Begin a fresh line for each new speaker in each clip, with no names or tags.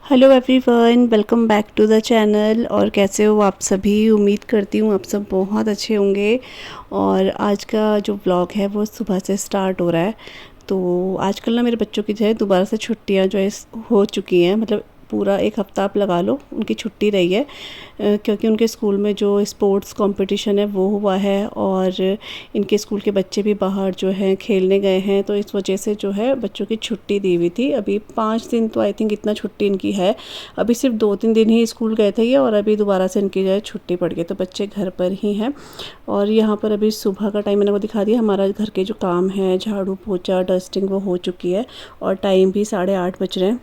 Hello everyone, welcome back to the channel. और कैसे हो आप सभी? उम्मीद करती हूँ आप सब बहुत अच्छे होंगे। और आज का जो व्लॉग है वो सुबह से स्टार्ट हो रहा है। तो आजकल ना मेरे बच्चों की जो है दोबारा से छुट्टियाँ जो है हो चुकी हैं, मतलब पूरा एक हफ़्ता आप लगा लो उनकी छुट्टी रही है, क्योंकि उनके स्कूल में जो स्पोर्ट्स कंपटीशन है वो हुआ है और इनके स्कूल के बच्चे भी बाहर जो हैं खेलने गए हैं। तो इस वजह से जो है बच्चों की छुट्टी दी हुई थी। अभी 5 दिन तो आई थिंक इतना छुट्टी इनकी है। अभी सिर्फ 2-3 दिन ही स्कूल गए थे ये, और अभी दोबारा से इनकी जो है छुट्टी पड़ गई, तो बच्चे घर पर ही हैं। और यहाँ पर अभी सुबह का टाइम मैंने वो दिखा दिया। हमारा घर के जो काम है, झाड़ू पोछा डस्टिंग, वो हो चुकी है और टाइम भी 8:30 बज रहे हैं।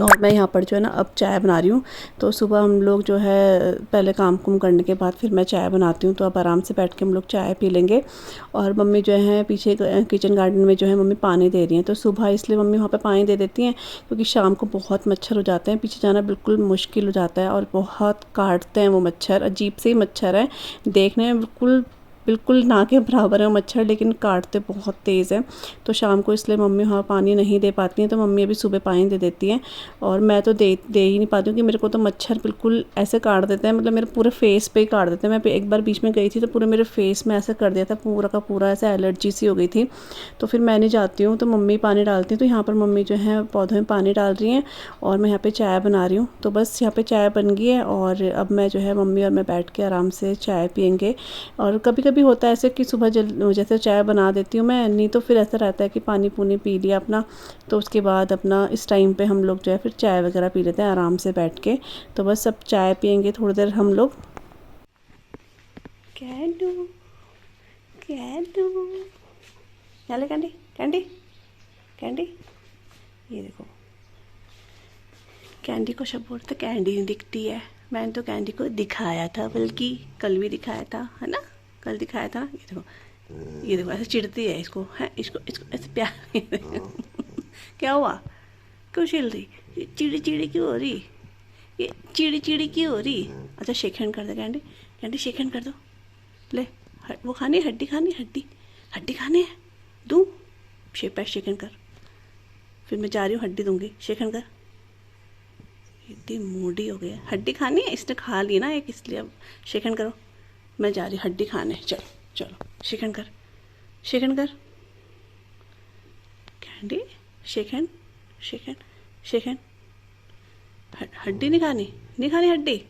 और मैं यहाँ पर जो है ना अब चाय बना रही हूँ। तो सुबह हम लोग जो है पहले काम कुम करने के बाद फिर मैं चाय बनाती हूँ, तो अब आराम से बैठ के हम लोग चाय पी लेंगे। और मम्मी जो है पीछे किचन गार्डन में जो है मम्मी पानी दे रही हैं, तो सुबह इसलिए मम्मी वहाँ पे पानी दे देती हैं क्योंकि शाम को बहुत मच्छर हो जाते हैं। पीछे जाना बिल्कुल मुश्किल हो जाता है और बहुत काटते हैं वो मच्छर। अजीब से ही मच्छर है, देखने में बिल्कुल बिल्कुल ना के बराबर है मच्छर, लेकिन काटते बहुत तेज़ है। तो शाम को इसलिए मम्मी वहाँ पानी नहीं दे पाती हैं, तो मम्मी अभी सुबह पानी दे देती हैं। और मैं तो दे ही नहीं पाती हूँ कि मेरे को तो मच्छर बिल्कुल ऐसे काट देते हैं, मतलब मेरे पूरे फेस पे ही काट देते हैं। मैं एक बार बीच में गई थी तो पूरे मेरे फेस में ऐसे कर दिया था, पूरा का पूरा ऐसे एलर्जी सी हो गई थी। तो फिर मैं नहीं जाती हूँ, तो मम्मी पानी डालती हैं। तो यहाँ पर मम्मी जो है पौधों में पानी डाल रही हैं और मैं यहाँ पर चाय बना रही हूँ। तो बस यहाँ पर चाय बन गई है और अब मैं जो है मम्मी और मैं बैठ के आराम से चाय पियेंगे। और कभी कभी होता है ऐसे कि सुबह जैसे चाय बना देती हूँ मैं, नहीं तो फिर ऐसा रहता है कि पानी पूनी पी लिया अपना, तो उसके बाद अपना इस टाइम पे हम लोग जो है फिर चाय वगैरह पी लेते हैं आराम से बैठ के। तो बस सब चाय पियेंगे थोड़ी देर हम लोग। कैंडू कैंडू नाले कैंडी कैंडी कैंडी, ये देखो कैंडी को सब बोलते कैंडी नहीं दिखती है। मैंने तो कैंडी को दिखाया था, बल्कि कल भी दिखाया था, है ना? कल दिखाया था। ये देखो ऐसे चिढ़ती है, इसको है, इसको इसको ऐसे प्यार क्या हुआ? क्यों चिढ़ रही? चिड़ी चिड़ी क्यों हो रही? ये चिड़ी चिड़ी क्यों हो रही? अच्छा शेक हैंड कर दे कैंडी, कैंडी शेक हैंड कर दो। ले वो खानी है, हड्डी खानी, हड्डी हड्डी खानी है, दूँ? शेक हैंड कर। फिर मैं जा रही हूँ, हड्डी दूँगी, शेक हैंड कर। इतनी मूडी हो गया, हड्डी खानी है, इसने खा ली ना एक, इसलिए अब शेक हैंड करो। मैं जा रही हड्डी खाने, चलो चलो शेक हैंड कर, शेक हैंड कर candy, shake hand shake hand shake hand. हड्डी नहीं खानी, नहीं खानी हड्डी,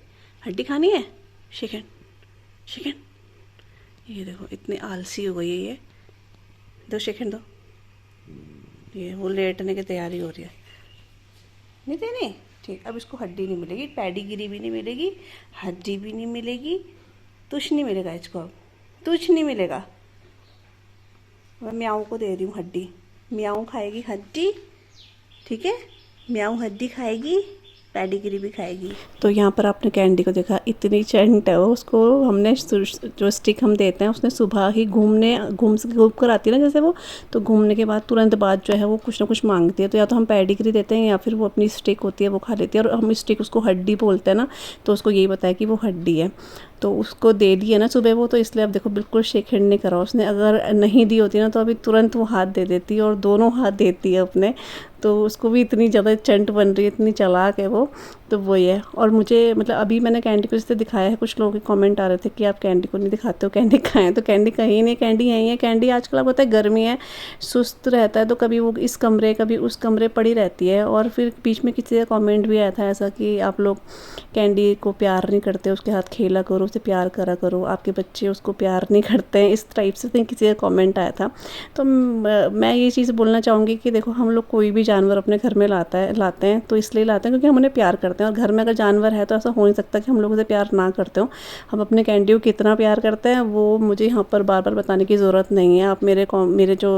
हड्डी खानी है, शेक हैंड शेक हैंड। ये देखो इतनी आलसी हो गई है ये, दो शेक हैंड दो। ये वो लेटने की तैयारी हो रही है, नहीं देनी, ठीक। अब इसको हड्डी नहीं मिलेगी, पैडीगिरी भी नहीं मिलेगी, हड्डी भी नहीं मिलेगी, कुछ नहीं मिलेगा इसको, अब कुछ नहीं मिलेगा। मैं म्याऊ को दे रही हूँ हड्डी, म्याऊ खाएगी हड्डी, ठीक है? म्याऊ हड्डी खाएगी, पैडीगिरी भी खाएगी। तो यहाँ पर आपने कैंडी को देखा, इतनी चंट है वो। उसको हमने जो स्टिक हम देते हैं उसने सुबह ही घूम कर आती है ना जैसे वो, तो घूमने के बाद तुरंत बाद जो है वो कुछ ना कुछ मांगती है। तो या तो हम पैडीग्री देते हैं या फिर वो अपनी स्टिक होती है वो खा लेती है। और हम स्टिक उसको हड्डी बोलते हैं ना, तो उसको यही बताया कि वो हड्डी है। तो उसको दे दी है ना सुबह वो, तो इसलिए अब देखो बिल्कुल शेक हैंड नहीं करा उसने। अगर नहीं दी होती ना तो अभी तुरंत वो हाथ दे देती और दोनों हाथ देती है अपने। तो उसको भी इतनी ज़्यादा चंट बन रही है, इतनी चालाक है वो। तो वही है। और मुझे मतलब अभी मैंने कैंडी को जैसे दिखाया है, कुछ लोगों के कमेंट आ रहे थे कि आप कैंडी को नहीं दिखाते हो, कैंडी खाएँ, तो कैंडी कहीं नहीं, कैंडी यहीं है। कैंडी आजकल आपको पता है गर्मी है, सुस्त रहता है, तो कभी वो इस कमरे कभी उस कमरे पड़ी रहती है। और फिर बीच में किसी का कमेंट भी आया था ऐसा कि आप लोग कैंडी को प्यार नहीं करते, उसके हाथ खेला करो, उसे प्यार करा करो, आपके बच्चे उसको प्यार नहीं करते हैं, इस टाइप से किसी का कमेंट आया था। तो मैं ये चीज़ बोलना चाहूँगी कि देखो, हम लोग कोई भी जानवर अपने घर में लाते हैं तो इसलिए लाते हैं क्योंकि हम उन्हें प्यार करते हैं। और घर में अगर जानवर है तो ऐसा हो नहीं सकता कि हम लोग उसे प्यार ना करते हो। हम अपने कैंडी को कितना प्यार करते हैं वो मुझे यहाँ पर बार बार बताने की ज़रूरत नहीं है। आप मेरे जो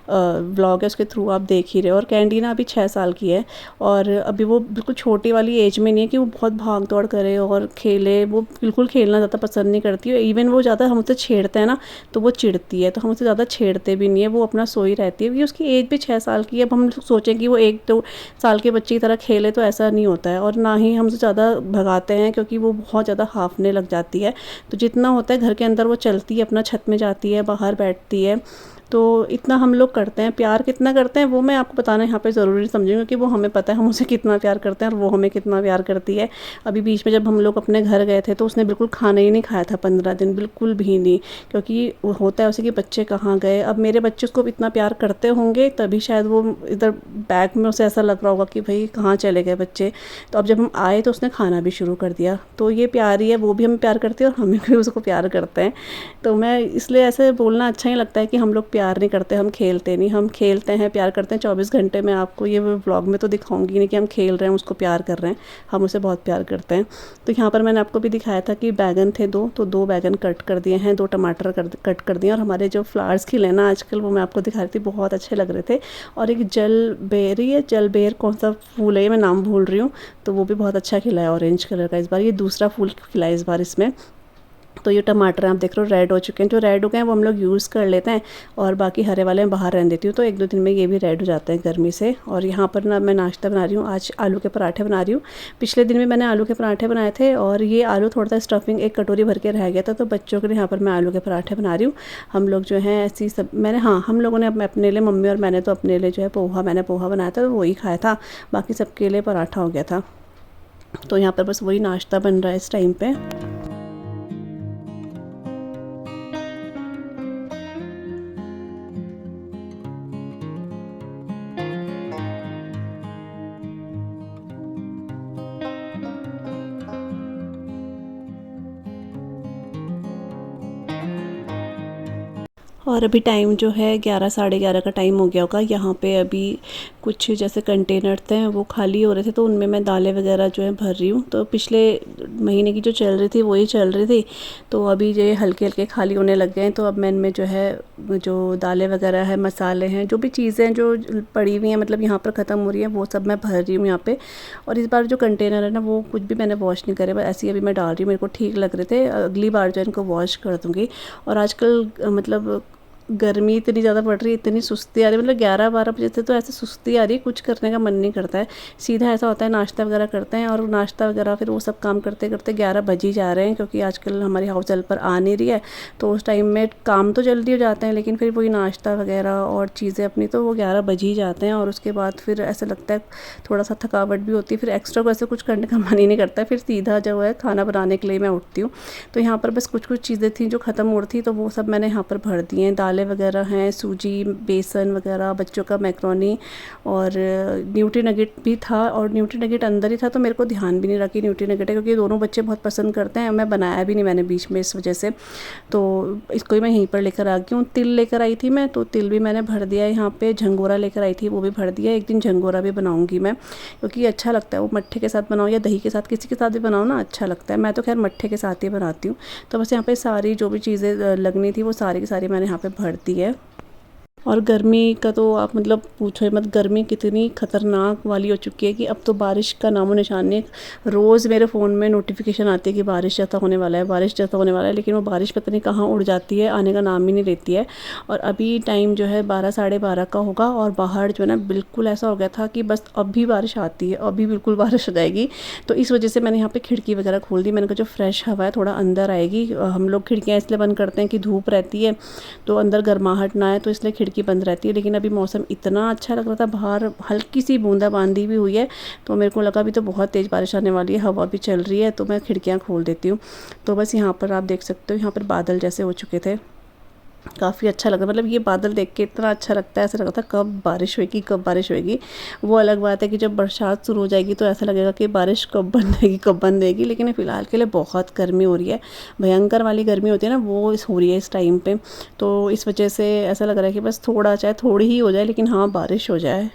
व्लॉग है उसके थ्रू आप देख ही रहे हो। और कैंडी ना अभी 6 साल की है और अभी वो बिल्कुल छोटी वाली एज में नहीं है कि वो बहुत भाग दौड़ करे और खेले। वो बिल्कुल खेलना ज़्यादा पसंद नहीं करती है। इवन वो ज़्यादा हमसे छेड़ते हैं ना तो वो चिढ़ती है, तो हम उसे ज़्यादा छेड़ते भी नहीं है, वो अपना सोई रहती है क्योंकि उसकी एज भी 6 साल की है। अब हम सोचें कि वो 1-2 साल के बच्चे की तरह खेले तो ऐसा नहीं होता है। और ना ही हमसे ज़्यादा भगाते हैं क्योंकि वो बहुत ज़्यादा हाँफने लग जाती है। तो जितना होता है घर के अंदर वो चलती है, अपना छत में जाती है, बाहर बैठती है। तो इतना हम लोग करते हैं। प्यार कितना करते हैं वो मैं आपको बताना यहाँ पे ज़रूरी समझूंगी क्योंकि वो हमें पता है हम उसे कितना प्यार करते हैं और वो हमें कितना प्यार करती है। अभी बीच में जब हम लोग अपने घर गए थे तो उसने बिल्कुल खाना ही नहीं खाया था 15 दिन, बिल्कुल भी नहीं, क्योंकि वो होता है उसे कि बच्चे कहाँ गए। अब मेरे बच्चे उसको इतना प्यार करते होंगे तभी शायद वो इधर बैग में उसे ऐसा लग रहा होगा कि भाई कहाँ चले गए बच्चे। तो अब जब हम आए तो उसने खाना भी शुरू कर दिया। तो ये प्यार ही है, वो भी हमें प्यार करती है और हमें भी उसको प्यार करते हैं। तो मैं इसलिए ऐसे बोलना अच्छा ही लगता है कि हम लोग प्यार नहीं करते, हम खेलते नहीं। हम खेलते हैं, प्यार करते हैं 24 घंटे। मैं आपको ये व्लॉग में तो दिखाऊंगी नहीं कि हम खेल रहे हैं, उसको प्यार कर रहे हैं, हम उसे बहुत प्यार करते हैं। तो यहाँ पर मैंने आपको भी दिखाया था कि बैगन थे 2, तो 2 बैगन कट कर दिए हैं, 2 टमाटर कट कर दिए। और हमारे जो फ्लावर्स खिले ना आजकल वो मैं आपको दिखा रही थी, बहुत अच्छे लग रहे थे। और एक जलबेर कौन सा फूल है ये मैं नाम भूल रही हूँ, तो वो भी बहुत अच्छा खिला है, ऑरेंज कलर का। इस बार ये दूसरा फूल खिला है इस बार इसमें। तो ये टमाटर आप देख रहे हो रेड हो चुके हैं। जो रेड हो गए हैं वो हम लोग यूज़ कर लेते हैं और बाकी हरे वाले मैं बाहर रहने देती हूँ, तो 1-2 दिन में ये भी रेड हो जाते हैं गर्मी से। और यहाँ पर ना मैं नाश्ता बना रही हूँ, आज आलू के पराठे बना रही हूँ। पिछले दिन में मैंने आलू के पराठे बनाए थे और ये आलू थोड़ा सा स्टफिंग एक कटोरी भर के रह गया था, तो बच्चों के लिए यहाँ पर मैं आलू के पराठे बना रही हूँ। हम लोग जो है ऐसी सब हम लोगों ने अपने लिए, मम्मी और मैंने तो अपने लिए जो है मैंने पोहा बनाया था तो वही खाया था, बाकी सबके लिए पराठा हो गया था। तो यहाँ पर बस वही नाश्ता बन रहा है इस टाइम पे। और अभी टाइम जो है 11 साढ़े 11 का टाइम हो गया होगा। यहाँ पे अभी कुछ जैसे कंटेनर थे वो खाली हो रहे थे, तो उनमें मैं दालें वगैरह जो है भर रही हूँ। तो पिछले महीने की जो चल रही थी वही चल रही थी, तो अभी जो हल्के हल्के खाली होने लग गए हैं। तो अब मैं इनमें जो है जो दालें वगैरह है, मसाले हैं, जो भी चीज़ें जो पड़ी हुई हैं मतलब यहाँ पर ख़त्म हो रही है, वो सब मैं भर रही हूँ यहाँ पे। और इस बार जो कंटेनर है ना वो कुछ भी मैंने वॉश नहीं करे, बस ऐसे ही अभी मैं डाल रही हूँ, मेरे को ठीक लग रहे थे। अगली बार जो इनको वॉश कर दूँगी। और आजकल मतलब गर्मी इतनी ज़्यादा पड़ रही है, इतनी सुस्ती आ रही है, मतलब 11-12 बजे से तो ऐसे सुस्ती आ रही है, कुछ करने का मन नहीं करता है। सीधा ऐसा होता है नाश्ता वगैरह करते हैं और नाश्ता वगैरह फिर वो सब काम करते करते 11 बज ही जा रहे हैं, क्योंकि आजकल हमारी हाउस हेल्पर आ नहीं रही है। तो उस टाइम में काम तो जल्दी हो जाते हैं लेकिन फिर वही नाश्ता वगैरह और चीज़ें अपनी तो वो 11 बज ही जाते हैं। और उसके बाद फिर ऐसा लगता है थोड़ा सा थकावट भी होती है, फिर एक्स्ट्रा को ऐसे कुछ करने का मन ही नहीं करता है। फिर सीधा जो है खाना बनाने के लिए मैं उठती हूँ। तो यहाँ पर बस कुछ कुछ चीज़ें थी जो ख़त्म हो रही थी, तो वो सब मैंने यहाँ पर भर दी हैं। दालें वगैरह हैं, सूजी, बेसन वगैरह, बच्चों का मैक्रोनी और न्यूट्री नगेट भी था। और न्यूट्री नगेट अंदर ही था तो मेरे को ध्यान भी नहीं रहा कि न्यूट्री नगेट है, क्योंकि दोनों बच्चे बहुत पसंद करते हैं। मैं बनाया भी नहीं मैंने बीच में इस वजह से, तो इसको ही मैं यहीं पर लेकर आ गई हूँ। तिल लेकर आई थी मैं, तो तिल भी मैंने भर दिया है यहाँ पे। झंगोरा लेकर आई थी वो भी भर दिया। एक दिन झंगोरा भी बनाऊँगी मैं, क्योंकि अच्छा लगता है वो मट्ठे के साथ बनाओ या दही के साथ, किसी के साथ भी बनाओ ना अच्छा लगता है। मैं तो खैर मट्ठे के साथ ही बनाती हूँ। तो बस यहाँ पे सारी जो भी चीज़ें लगनी थी वो सारी की सारी मैंने यहाँ पे भर दी है। और गर्मी का तो आप मतलब पूछो मत, गर्मी कितनी ख़तरनाक वाली हो चुकी है कि अब तो बारिश का नामो निशान नहीं। रोज़ मेरे फ़ोन में नोटिफिकेशन आती है कि बारिश जैसा होने वाला है, बारिश जैसा होने वाला है, लेकिन वो बारिश पता नहीं कहाँ उड़ जाती है, आने का नाम ही नहीं लेती है। और अभी टाइम जो है 12 साढ़े 12 का होगा और बाहर जो है ना बिल्कुल ऐसा हो गया था कि बस अभी बारिश आती है, अभी बिल्कुल बारिश हो जाएगी। तो इस वजह से मैंने यहाँ पर खिड़की वगैरह खोल दी। मैंने कहा जो फ्रेश हवा है थोड़ा अंदर आएगी। हम लोग खिड़कियाँ इसलिए बंद करते हैं कि धूप रहती है तो अंदर गर्माहट ना आए, तो इसलिए खिड़की बंद रहती है। लेकिन अभी मौसम इतना अच्छा लग रहा था, बाहर हल्की सी बूंदाबांदी भी हुई है, तो मेरे को लगा अभी तो बहुत तेज़ बारिश आने वाली है, हवा भी चल रही है, तो मैं खिड़कियां खोल देती हूँ। तो बस यहाँ पर आप देख सकते हो यहाँ पर बादल जैसे हो चुके थे। काफ़ी अच्छा लगा। मतलब ये बादल देख के इतना अच्छा लगता है, ऐसा लगता है कब बारिश होएगी, कब बारिश होएगी। वो अलग बात है कि जब बरसात शुरू हो जाएगी तो ऐसा लगेगा कि बारिश कब बंद होएगी, कब बंद होएगी। लेकिन फ़िलहाल के लिए बहुत गर्मी हो रही है, भयंकर वाली गर्मी होती है ना, वो हो रही है इस टाइम पे। तो इस वजह से ऐसा लग रहा है कि बस थोड़ा, चाहे थोड़ी ही हो जाए, लेकिन हाँ बारिश हो जाए।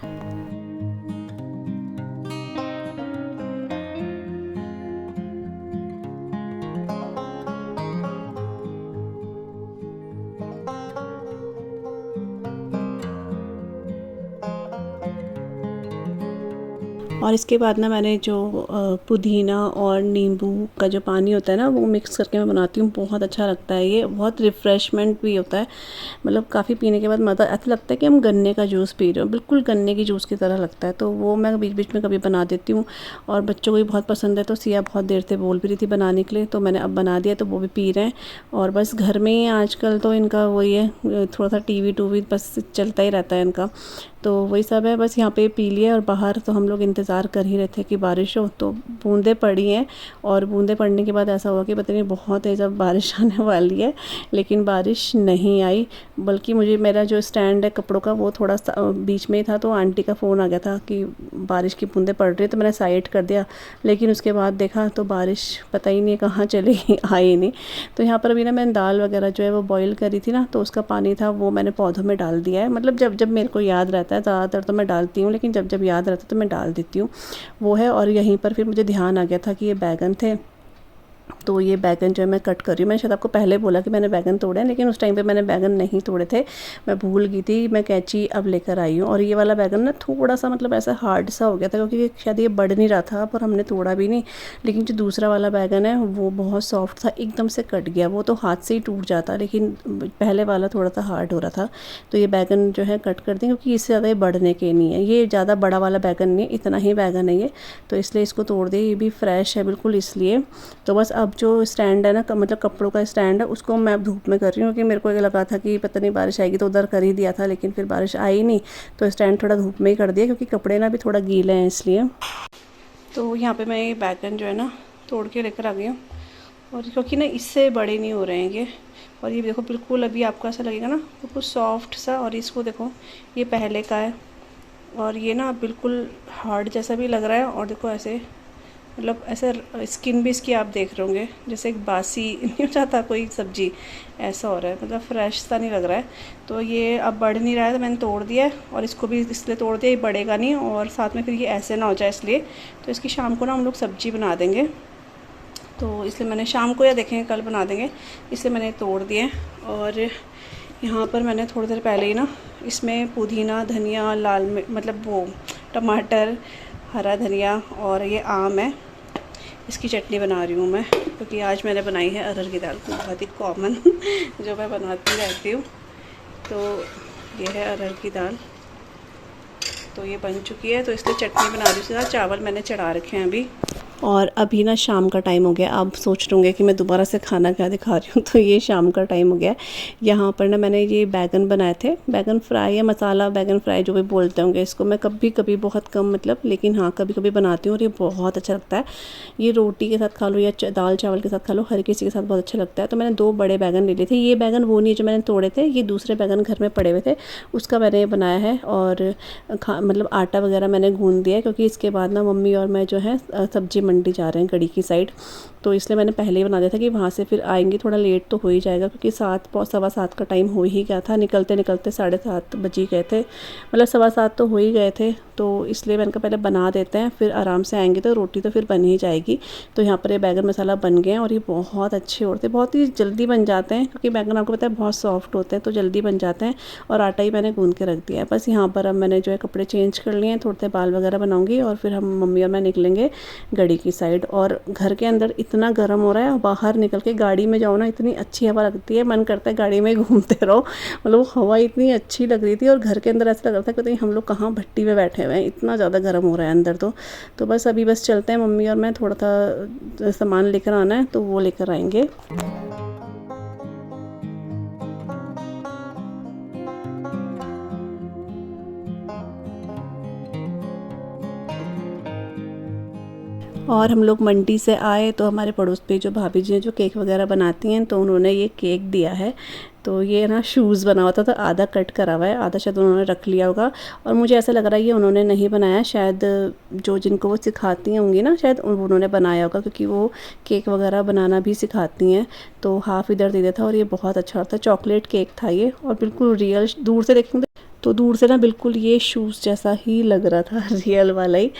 और इसके बाद ना मैंने जो पुदीना और नींबू का जो पानी होता है ना, वो मिक्स करके मैं बनाती हूँ। बहुत अच्छा लगता है, ये बहुत रिफ़्रेशमेंट भी होता है। मतलब काफ़ी पीने के बाद मज़ा ऐसा लगता है कि हम गन्ने का जूस पी रहे हो, बिल्कुल गन्ने की जूस की तरह लगता है। तो वो मैं बीच बीच में कभी बना देती हूँ, और बच्चों को भी बहुत पसंद है। तो सिया बहुत देर से बोल भी रही थी बनाने के लिए, तो मैंने अब बना दिया, तो वो भी पी रहे हैं। और बस घर में ही आजकल तो इनका वही है, थोड़ा सा टीवी टूवी बस चलता ही रहता है इनका। तो वही सब है, बस यहाँ पे पी लिया। और बाहर तो हम लोग इंतज़ार कर ही रहे थे कि बारिश हो, तो बूंदें पड़ी हैं। और बूंदें पड़ने के बाद ऐसा हुआ कि पता नहीं बहुत तेज़ अब बारिश आने वाली है, लेकिन बारिश नहीं आई। बल्कि मुझे मेरा जो स्टैंड है कपड़ों का, वो थोड़ा सा बीच में ही था, तो आंटी का फ़ोन आ गया था कि बारिश की बूंदें पड़ रही है, तो मैंने साइड कर दिया। लेकिन उसके बाद देखा तो बारिश पता ही नहीं कहाँ चली गई, आई नहीं। तो यहाँ पर अभी ना मैंने दाल वगैरह जो है वो बॉईल करी थी ना, तो उसका पानी था वो मैंने पौधों में डाल दिया है। मतलब जब जब मेरे को याद रहता है, ज़्यादातर तो मैं डालती हूँ, लेकिन जब जब याद रहता है तो मैं डाल देती हूँ, वो है। और यहीं पर फिर मुझे ध्यान आ गया था कि ये बैगन थे, तो ये बैगन जो है मैं कट कर रही हूँ। मैंने शायद आपको पहले बोला कि मैंने बैगन तोड़े हैं, लेकिन उस टाइम पे मैंने बैगन नहीं तोड़े थे, मैं भूल गई थी। मैं कैंची अब लेकर आई हूँ। और ये वाला बैगन ना थोड़ा सा मतलब ऐसा हार्ड सा हो गया था, क्योंकि शायद ये बढ़ नहीं रहा था, पर हमने तोड़ा भी नहीं। लेकिन जो दूसरा वाला बैगन है वो बहुत सॉफ्ट था, एकदम से कट गया, वो तो हाथ से ही टूट जाता, लेकिन पहले वाला थोड़ा सा हार्ड हो रहा था। तो ये बैगन जो है कट कर दें, क्योंकि इससे ज़्यादा ये बढ़ने के नहीं है। ये ज़्यादा बड़ा वाला बैगन नहीं है, इतना ही बैगन है ये, तो इसलिए इसको तोड़ दिए। ये भी फ्रेश है बिल्कुल, इसलिए। तो बस अब जो स्टैंड है ना, मतलब कपड़ों का स्टैंड है, उसको मैं धूप में कर रही हूँ, क्योंकि मेरे को ये लगा था कि पता नहीं बारिश आएगी, तो उधर कर ही दिया था, लेकिन फिर बारिश आई नहीं, तो स्टैंड थोड़ा धूप में ही कर दिया, क्योंकि कपड़े ना भी थोड़ा गीले हैं इसलिए। तो यहाँ पे मैं ये बैगन जो है ना तोड़ के लेकर आ गई हूँ, और क्योंकि ना इससे बड़े नहीं हो रहे हैं ये। और ये देखो बिल्कुल अभी आपको ऐसा लगेगा ना बिल्कुल सॉफ्ट सा, और इसको देखो ये पहले का है, और ये ना बिल्कुल हार्ड जैसा भी लग रहा है। और देखो ऐसे, मतलब ऐसे स्किन भी इसकी आप देख रहे होंगे जैसे एक बासी नहीं हो जाता कोई सब्जी, ऐसा हो रहा है, मतलब फ्रेश सा नहीं लग रहा है। तो ये अब बढ़ नहीं रहा है, तो मैंने तोड़ दिया है, और इसको भी इसलिए तोड़ दिया, ये बढ़ेगा नहीं, और साथ में फिर ये ऐसे ना हो जाए इसलिए। तो इसकी शाम को ना हम लोग सब्जी बना देंगे, तो इसलिए मैंने शाम को, या देखेंगे कल बना देंगे, इसलिए मैंने तोड़ दिए। और यहाँ पर मैंने थोड़ी देर पहले ही ना इसमें पुदीना, धनिया, लाल मतलब वो टमाटर, हरा धनिया, और ये आम है, इसकी चटनी बना रही हूँ मैं, क्योंकि आज मैंने बनाई है अरहर की दाल, बहुत ही कॉमन जो मैं बनाती रहती हूँ। तो ये है अरहर की दाल, तो ये बन चुकी है, तो इसलिए चटनी बना रही हूँ। चावल मैंने चढ़ा रखे हैं अभी। और अभी ना शाम का टाइम हो गया, आप सोच रहे होंगे कि मैं दोबारा से खाना क्या दिखा रही हूँ, तो ये शाम का टाइम हो गया। यहाँ पर ना मैंने ये बैगन बनाए थे, बैगन फ्राई या मसाला बैगन फ्राई जो भी बोलते होंगे इसको। मैं कभी कभी, बहुत कम मतलब, लेकिन हाँ कभी कभी बनाती हूँ, और ये बहुत अच्छा लगता है। ये रोटी के साथ खा लो या दाल चावल के साथ खा लो, हर किसी के साथ बहुत अच्छा लगता है। तो मैंने 2 बड़े बैगन ले लिए थे। ये बैगन वो नहीं जो मैंने तोड़े थे, ये दूसरे बैगन घर में पड़े हुए थे, उसका मैंने ये बनाया है। और मतलब आटा वगैरह मैंने गूँध दिया है, क्योंकि इसके बाद ना मम्मी और मैं जो है सब्जी मंडी जा रहे हैं गढ़ी की साइड, तो इसलिए मैंने पहले ही बना दिया था कि वहाँ से फिर आएंगे, थोड़ा लेट तो हो ही जाएगा, क्योंकि 7 सवा 7 का टाइम हो ही गया था, निकलते निकलते 7:30 बज ही गए थे, मतलब 7:15 तो हो ही गए थे। तो इसलिए मैंने कहा पहले बना देते हैं, फिर आराम से आएंगे तो रोटी तो फिर बन ही जाएगी। तो यहाँ पर ये बैगन मसाला बन गए हैं, और ये बहुत अच्छे होते हैं, बहुत ही जल्दी बन जाते हैं, क्योंकि बैगन आपको पता है बहुत सॉफ्ट होते हैं, तो जल्दी बन जाते हैं। और आटा ही मैंने गूँध के रख दिया है। बस यहाँ पर अब मैंने जो है कपड़े चेंज कर लिए हैं, थोड़े से बाल वगैरह बनाऊँगी, और फिर हम मम्मी और मैं निकलेंगे गढ़ी की साइड। और घर के अंदर इतना गर्म हो रहा है, बाहर निकल के गाड़ी में जाओ ना, इतनी अच्छी हवा लगती है, मन करता है गाड़ी में घूमते रहो। मतलब वो हवा इतनी अच्छी लग रही थी, और घर के अंदर ऐसा लग रहा था कि हम लोग कहाँ भट्टी में बैठे हुए हैं, इतना ज़्यादा गर्म हो रहा है अंदर। तो बस अभी बस चलते हैं, मम्मी और मैं, थोड़ा सा सामान लेकर आना है, तो वो लेकर आएंगे। और हम लोग मंडी से आए, तो हमारे पड़ोस पे जो भाभी जी हैं जो केक वगैरह बनाती हैं, तो उन्होंने ये केक दिया है। तो ये ना शूज़ बना हुआ था, तो आधा कट करा हुआ है, आधा शायद उन्होंने रख लिया होगा। और मुझे ऐसा लग रहा है ये उन्होंने नहीं बनाया, शायद जो जिनको वो सिखाती होंगी ना, शायद उन्होंने बनाया होगा, क्योंकि वो केक वगैरह बनाना भी सिखाती हैं। तो हाफ़ इधर दे दिया था, और ये बहुत अच्छा था, चॉकलेट केक था ये, और बिल्कुल रियल, दूर से देखेंगे तो दूर से ना बिल्कुल ये शूज़ जैसा ही लग रहा था रियल वाला ही।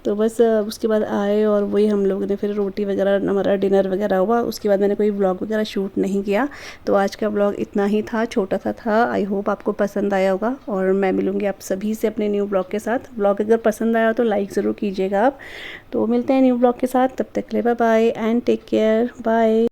तो बस उसके बाद आए, और वही हम लोगों ने फिर रोटी वगैरह, हमारा डिनर वगैरह हुआ। उसके बाद मैंने कोई व्लॉग वगैरह शूट नहीं किया। तो आज का व्लॉग इतना ही था, छोटा सा था। आई होप आपको पसंद आया होगा, और मैं मिलूँगी आप सभी से अपने न्यू ब्लॉग के साथ। ब्लॉग अगर पसंद आया तो लाइक ज़रूर कीजिएगा आप। तो मिलते हैं न्यू ब्लॉग के साथ, तब तक के लिए bye bye and take care, bye.